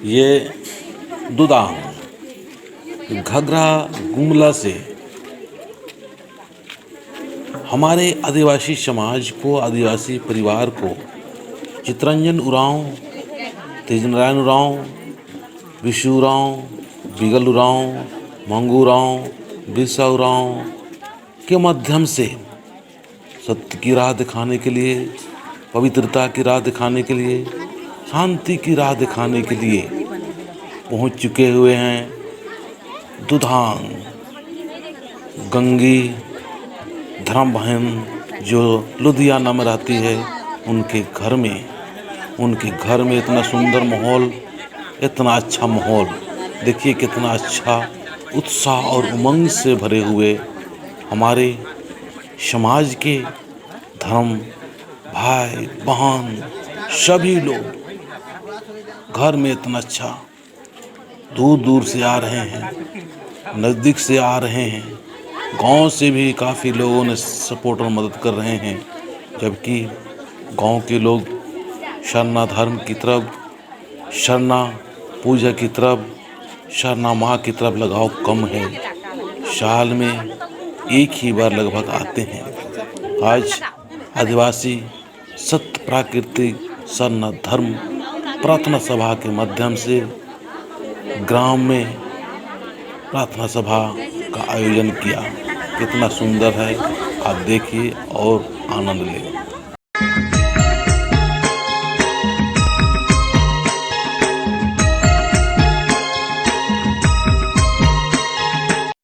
ये दुदांग घाघरा गुमला से हमारे आदिवासी समाज को, आदिवासी परिवार को चितरंजन उरांव, तेजनारायण उरांव, विशु उरांव, बिगल उरांव, मंगू उरांव, बिरसा उरांव के माध्यम से सत्य की राह दिखाने के लिए, पवित्रता की राह दिखाने के लिए, शांति की राह दिखाने के लिए पहुंच चुके हुए हैं। दुधांग गंगी धर्म बहन जो लुधियाना में रहती है, उनके घर में इतना सुंदर माहौल, इतना अच्छा माहौल, देखिए कितना अच्छा उत्साह और उमंग से भरे हुए हमारे समाज के धर्म भाई बहन सभी लोग घर में इतना अच्छा, दूर दूर से आ रहे हैं, नज़दीक से आ रहे हैं, गांव से भी काफ़ी लोगों ने सपोर्ट और मदद कर रहे हैं। जबकि गांव के लोग शरणा धर्म की तरफ, शरणा पूजा की तरफ, शरणा माँ की तरफ लगाव कम है। साल में एक ही बार लगभग आते हैं। आज आदिवासी सत्य प्राकृतिक शरणा धर्म प्रार्थना सभा के माध्यम से ग्राम में प्रार्थना सभा का आयोजन किया। कितना सुंदर है, आप देखिए और आनंद लें।